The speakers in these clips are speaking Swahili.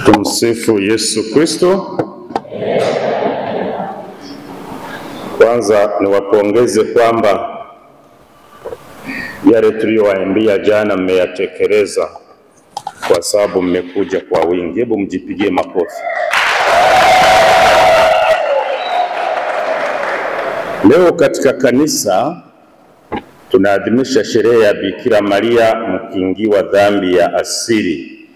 Tumsifu Yesu Kristo. Kwanza niwapongeze kwamba yale tuliyowaambia jana mmeyatekeleza, kwa sababu mmekuja kwa wingi. Hebu mjipigie makofi. Leo katika kanisa tunaadhimisha sherehe ya Bikira Maria mkingiwa dhambi ya asili,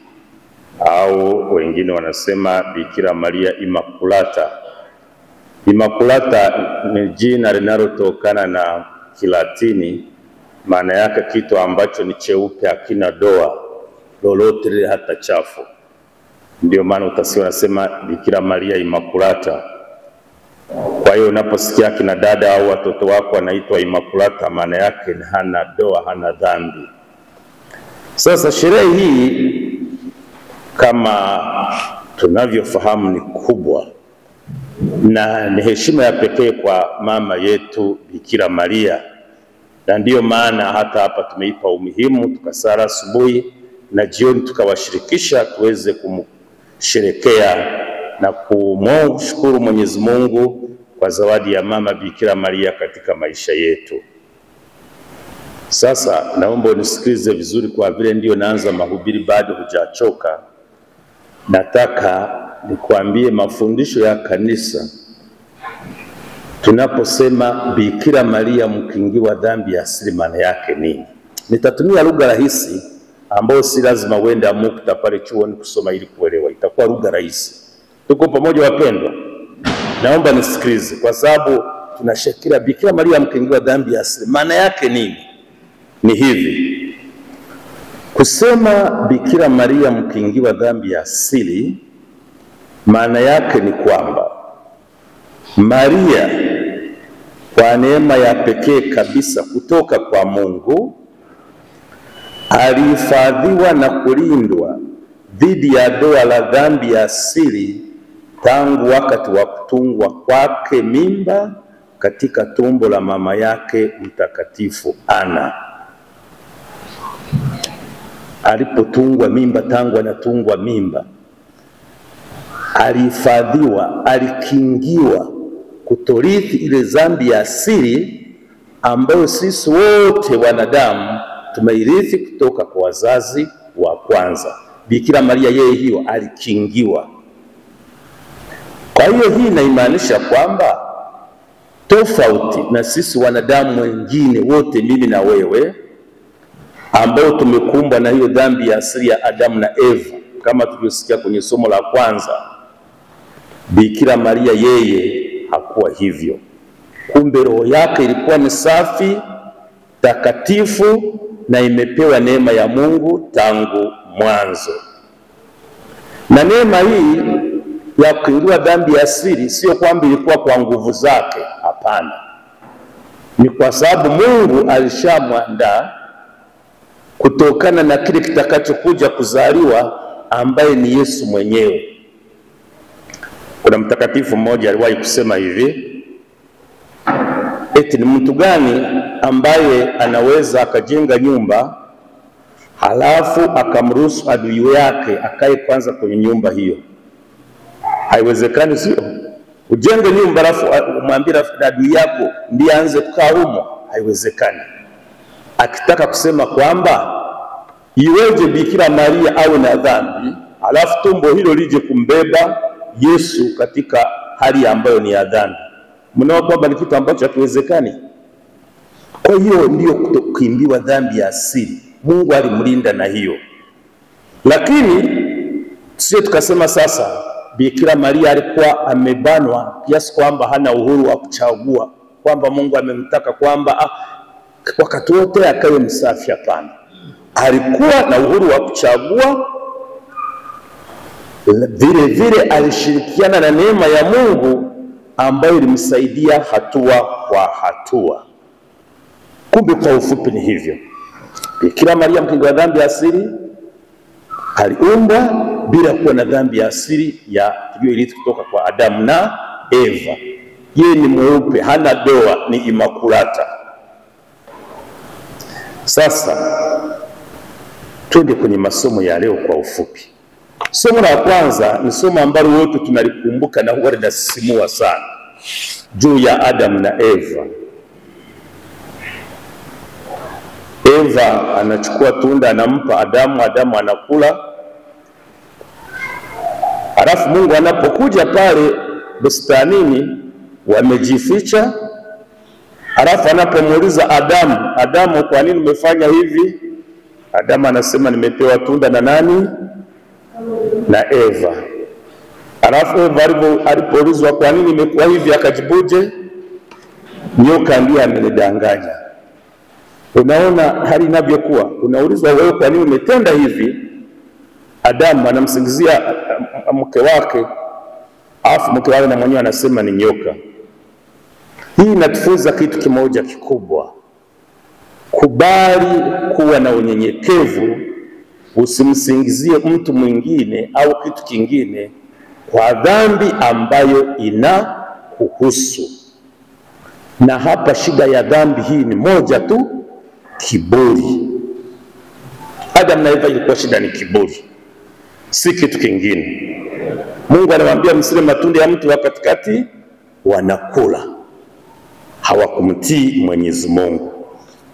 au wengine wanasema Bikira Maria Immaculata. Immaculata ni jina linalotokana na Kilatini, maana yake kitu ambacho ni cheupe, hakina doa lolote lile, hata chafu. Ndio maana utasikia wanasema Bikira Maria Immaculata. Kwa hiyo unaposikia kina dada au watoto wako wanaitwa Immaculata, maana yake hana doa, hana dhambi. Sasa sherehe hii kama tunavyofahamu ni kubwa na ni heshima ya pekee kwa mama yetu Bikira Maria, na ndiyo maana hata hapa tumeipa umuhimu, tukasara asubuhi na jioni tukawashirikisha tuweze kumsherekea na kumshukuru Mwenyezi Mungu kwa zawadi ya mama Bikira Maria katika maisha yetu. Sasa naomba unisikilize vizuri, kwa vile ndio naanza mahubiri, bado hujachoka. Nataka nikuambie mafundisho ya kanisa. Tunaposema Bikira Maria mkingiwa dhambi ya asili, maana yake nini? Nitatumia lugha rahisi ambayo si lazima uende amukta pale chuoni kusoma ili kuelewa. Itakuwa lugha rahisi. Tuko pamoja wapendwa? Naomba nisikilize, kwa sababu tunasherekea Bikira Maria mkingiwa dhambi ya asili. Maana yake nini? Ni hivi. Kusema Bikira Maria mkingiwa dhambi ya asili, maana yake ni kwamba Maria kwa neema ya pekee kabisa kutoka kwa Mungu alihifadhiwa na kulindwa dhidi ya doa la dhambi ya asili tangu wakati wa kutungwa kwake mimba katika tumbo la mama yake mtakatifu Ana. Alipotungwa mimba, tangu anatungwa mimba, alihifadhiwa, alikingiwa kutorithi ile dhambi ya asili ambayo sisi wote wanadamu tumeirithi kutoka kwa wazazi wa kwanza. Bikira Maria yeye hiyo alikingiwa. Kwa hiyo hii inaimaanisha kwamba tofauti na sisi wanadamu wengine wote, mimi na wewe, ambao tumekumbwa na hiyo dhambi ya asili ya Adamu na Eva, kama tulivyosikia kwenye somo la kwanza, Bikira Maria yeye hakuwa hivyo. Kumbe roho yake ilikuwa ni safi, takatifu, na imepewa neema ya Mungu tangu mwanzo. Na neema hii ya kukingiwa dhambi ya asili sio kwamba ilikuwa kwa nguvu zake, hapana. Ni kwa sababu Mungu alishamwandaa kutokana na kile kitakachokuja kuzaliwa, ambaye ni Yesu mwenyewe. Kuna mtakatifu mmoja aliwahi kusema hivi, eti ni mtu gani ambaye anaweza akajenga nyumba halafu akamruhusu adui yake akae kwanza kwenye nyumba hiyo? Haiwezekani, sio? Ujenge nyumba halafu umwambie adui yako ndiye aanze kukaa humo? Haiwezekani. Akitaka kusema kwamba iweje Bikira Maria awe na dhambi halafu tumbo hilo lije kumbeba Yesu katika hali ambayo ni ya dhambi? Mnaona kwamba ni kitu ambacho hakiwezekani. Kwa hiyo ndio kukimbiwa dhambi ya asili. Mungu alimlinda na hiyo. Lakini sio tukasema sasa Bikira Maria alikuwa amebanwa kiasi kwamba hana uhuru wa kuchagua, kwamba Mungu amemtaka kwamba wakati wote akawe msafi. Hapana. Alikuwa na uhuru wa kuchagua, vile vile alishirikiana na neema ya Mungu ambayo ilimsaidia hatua kwa hatua. Kumbe kwa ufupi ni hivyo. Bikira Maria mkingiwa dhambi ya asili aliumbwa bila kuwa na dhambi ya asili ya tuliyoirithi kutoka kwa Adamu na Eva. Yeye ni mweupe, hana doa, ni Immaculata. Sasa twende kwenye masomo ya leo kwa ufupi. Somo la kwanza ni somo ambalo wote tunalikumbuka na huwa linasisimua sana, juu ya Adam na Eva. Eva anachukua tunda anampa Adamu, Adamu anakula. Halafu Mungu anapokuja pale bustanini, wamejificha. Halafu anapomuuliza Adamu, Adamu, kwa nini umefanya hivi? Adamu anasema nimepewa tunda na nani? Na Eva. Halafu Eva alipoulizwa kwa nini imekuwa hivi, akajibuje? Nyoka ndiye amenidanganya. Unaona hali inavyokuwa. Unaulizwa wewe kwa nini umetenda hivi? Adamu anamsingizia mke wake, afu mke wake na mwenyewe anasema ni nyoka. Hii inatufunza kitu kimoja kikubwa. Kubali kuwa na unyenyekevu, usimsingizie mtu mwingine au kitu kingine kwa dhambi ambayo inakuhusu. Na hapa shida ya dhambi hii ni moja tu, kiburi. Adam na Eva ilikuwa shida ni kiburi, si kitu kingine. Mungu anawaambia msile matunda ya mti wa katikati, wanakula. Hawakumtii Mwenyezi Mungu.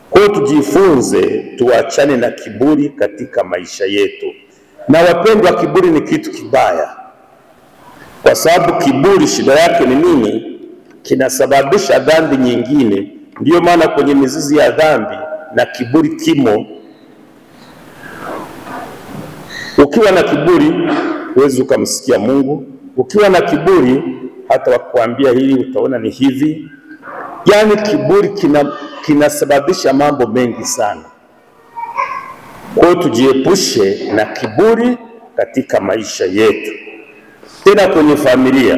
Kwa hiyo tujifunze, tuachane na kiburi katika maisha yetu. Na wapendwa, kiburi ni kitu kibaya, kwa sababu kiburi shida yake ni nini? Kinasababisha dhambi nyingine. Ndiyo maana kwenye mizizi ya dhambi na kiburi kimo. Ukiwa na kiburi huwezi ukamsikia Mungu. Ukiwa na kiburi hata wakuambia hili utaona ni hivi. Yaani kiburi kinasababisha mambo mengi sana. Kwa hiyo tujiepushe na kiburi katika maisha yetu. Tena kwenye familia,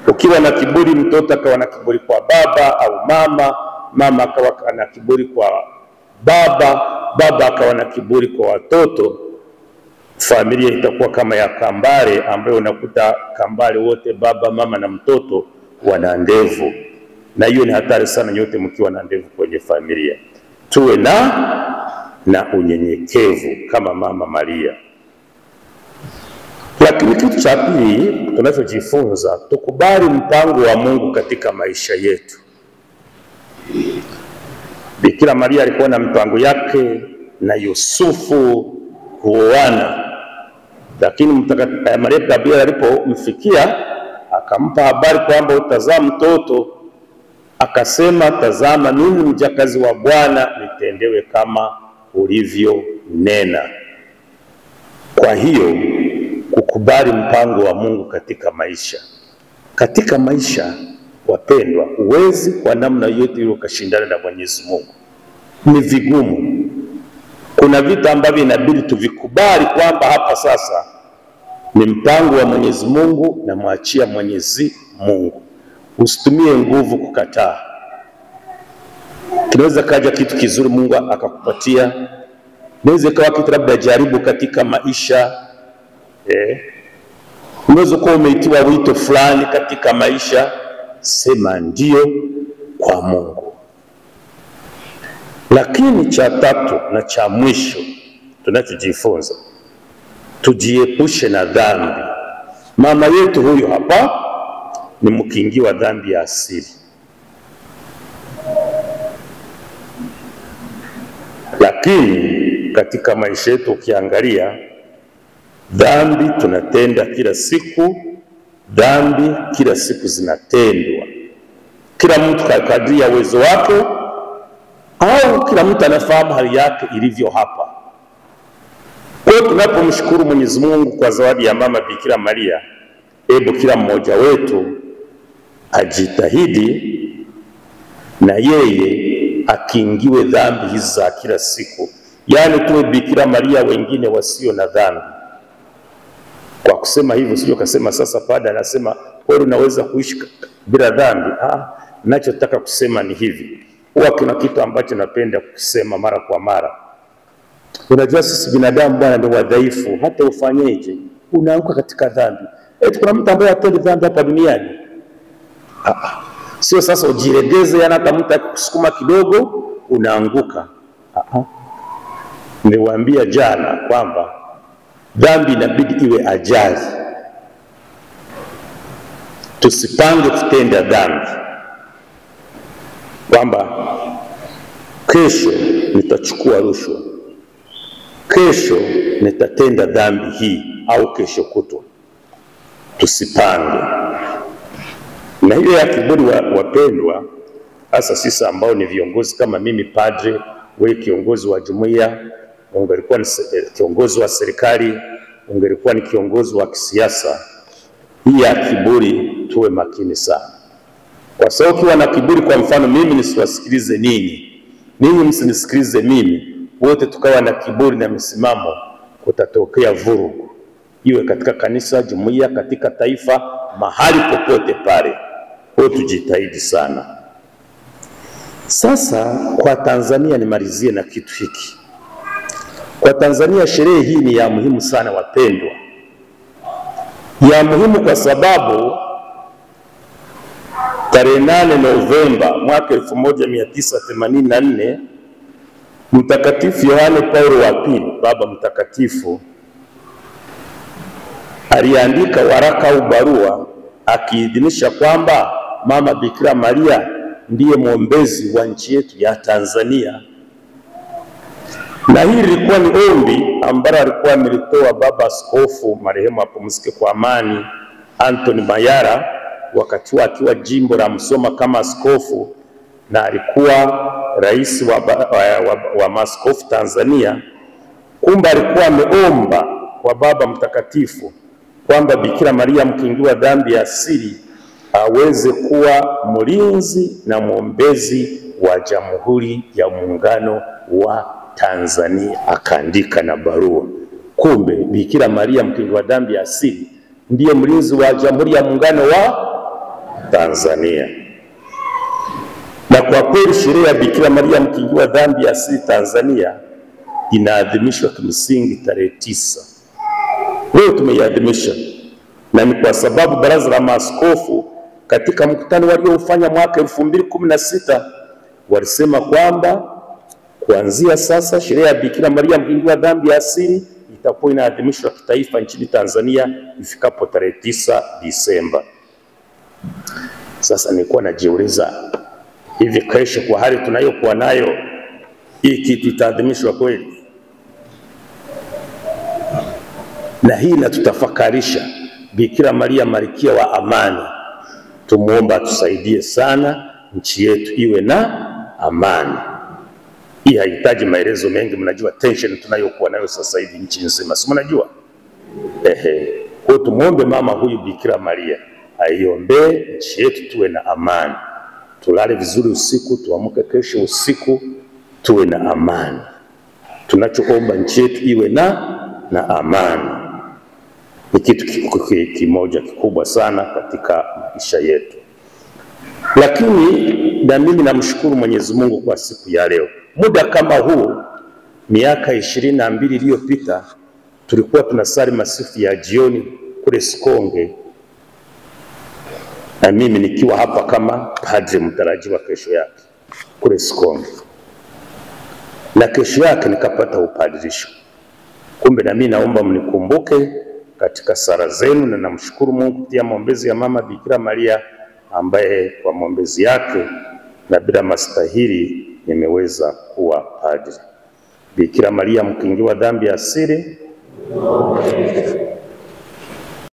ukiwa na kiburi, mtoto akawa na kiburi kwa baba au mama, mama akawa na kiburi kwa baba, baba akawa na kiburi kwa watoto, familia itakuwa kama ya kambare, ambayo unakuta kambare wote, baba, mama na mtoto wana ndevu. Na hiyo ni hatari sana, nyote mkiwa na ndevu kwenye familia. Tuwe na unyenyekevu kama Mama Maria. Lakini kitu cha pili tunachojifunza, tukubali mpango wa Mungu katika maisha yetu. Bikira Maria alikuwa na mpango yake na Yusufu kuoana, lakini Mtakatifu Maria Gabriel alipomfikia akampa habari kwamba utazaa mtoto, akasema, tazama mimi mjakazi wa Bwana, nitendewe kama ulivyo nena. Kwa hiyo kukubali mpango wa Mungu katika maisha. Katika maisha wapendwa, huwezi kwa namna yote ile ukashindana na Mwenyezi Mungu. Ni vigumu. Kuna vitu ambavyo inabidi tuvikubali kwamba hapa sasa ni mpango wa Mwenyezi Mungu, na mwachia Mwenyezi Mungu. Usitumie nguvu kukataa. Kinaweza kaja kitu kizuri Mungu akakupatia. Inaweza kawa kitu labda jaribu katika maisha. Unaweza kuwa umeitiwa wito fulani katika maisha, sema ndio kwa Mungu. Lakini cha tatu na cha mwisho tunachojifunza, tujiepushe na dhambi. Mama yetu huyu hapa ni mkingi wa dhambi ya asili. Lakini katika maisha yetu ukiangalia, dhambi tunatenda kila siku, dhambi kila siku zinatendwa. Kila mtu kadri ya uwezo wake, au kila mtu anafahamu hali yake ilivyo hapa. Kwa hiyo tunapomshukuru Mwenyezi Mungu kwa zawadi ya Mama Bikira Maria, hebu kila mmoja wetu ajitahidi na yeye akingiwe dhambi hizi za kila siku. Yaani tuwe Bikira Maria wengine wasio na dhambi. Kwa kusema hivyo sio kasema sasa pada anasema wewe unaweza kuishi bila dhambi. Ninachotaka kusema ni hivi. Huwa kuna kitu ambacho napenda kusema mara kwa mara. Unajua sisi binadamu bwana ndio wadhaifu, hata ufanyeje unaanguka katika dhambi. Kuna mtu ambaye hatendi dhambi hapa duniani. Sio sasa ujiregeze, yana hata mtu akusukuma kidogo unaanguka. Niwaambia jana kwamba dhambi inabidi iwe ajali. Tusipange kutenda dhambi kwamba kesho nitachukua rushwa, kesho nitatenda dhambi hii, au kesho kutwa. Tusipange. Na ile ya kiburi, wapendwa, hasa sisi ambao ni viongozi kama mimi padre, wewe kiongozi wa jumuiya, ungelikuwa ni kiongozi wa serikali, ungelikuwa ni kiongozi wa kisiasa, hii ya kiburi tuwe makini sana. Kwa sababu ukiwa na kiburi, kwa mfano mimi nisiwasikilize ninyi msinisikilize mimi, wote tukawa na kiburi na misimamo, kutatokea vurugu, iwe katika kanisa, jumuiya, katika taifa, mahali popote pale. Kwa tujitahidi sana. Sasa kwa Tanzania, nimalizie na kitu hiki. Kwa Tanzania sherehe hii ni ya muhimu sana, wapendwa. Ya muhimu kwa sababu tarehe 8 Novemba mwaka 1984 Mtakatifu Yohane Paulo wa Pili, Baba Mtakatifu, aliandika waraka au barua akiidhinisha kwamba Mama Bikira Maria ndiye mwombezi wa nchi yetu ya Tanzania. Na hili lilikuwa ni ombi ambalo alikuwa amelitoa Baba Askofu marehemu apumzike kwa amani Anthony Mayara, wakati akiwa jimbo la Musoma kama askofu, na alikuwa rais wa maaskofu Tanzania. Kumbe alikuwa ameomba kwa Baba Mtakatifu kwamba Bikira Maria mkingiwa dhambi ya asili aweze kuwa mlinzi na mwombezi wa Jamhuri ya Muungano wa Tanzania. Akaandika na barua. Kumbe Bikira Maria mkingiwa dhambi ya asili ndiye mlinzi wa Jamhuri ya Muungano wa Tanzania. Na kwa kweli sherehe ya Bikira Maria mkingiwa dhambi ya asili Tanzania inaadhimishwa kimsingi tarehe 9. Leo tumeiadhimisha, na ni kwa sababu Baraza la Maaskofu katika mkutano waliofanya mwaka 2016 walisema kwamba kuanzia sasa sherehe ya Bikira Maria mkingiwa dhambi ya asili itakuwa inaadhimishwa kitaifa nchini Tanzania ifikapo tarehe 9 Disemba. Sasa nilikuwa najiuliza, hivi kesho kwa hali tunayokuwa nayo, hii kitu itaadhimishwa kweli? Na hii inatutafakarisha. Bikira Maria Malkia wa amani, tumuomba atusaidie sana nchi yetu iwe na amani. Hii haihitaji maelezo mengi, mnajua tension tunayokuwa nayo sasa hivi nchi nzima, si mnajua? Kwa tumuombe mama huyu Bikira Maria aiombee nchi yetu tuwe na amani. Tulale vizuri usiku, tuamke kesho usiku tuwe na amani. Tunachoomba nchi yetu iwe na amani. Ni kitu kimoja kikubwa sana katika maisha yetu. Lakini na mimi namshukuru Mwenyezi Mungu kwa siku ya leo. Muda kama huu miaka 22 iliyopita tulikuwa tunasali masifu ya jioni kule Sikonge, na mimi nikiwa hapa kama padre mtarajiwa kesho yake kule Sikonge, na kesho yake nikapata upadirisho. Kumbe na mimi naomba mnikumbuke katika sala zenu, na namshukuru Mungu kupitia maombezi ya Mama Bikira Maria ambaye kwa maombezi yake na bila mastahili nimeweza kuwa padre. Bikira Maria mkingiwa dhambi ya asili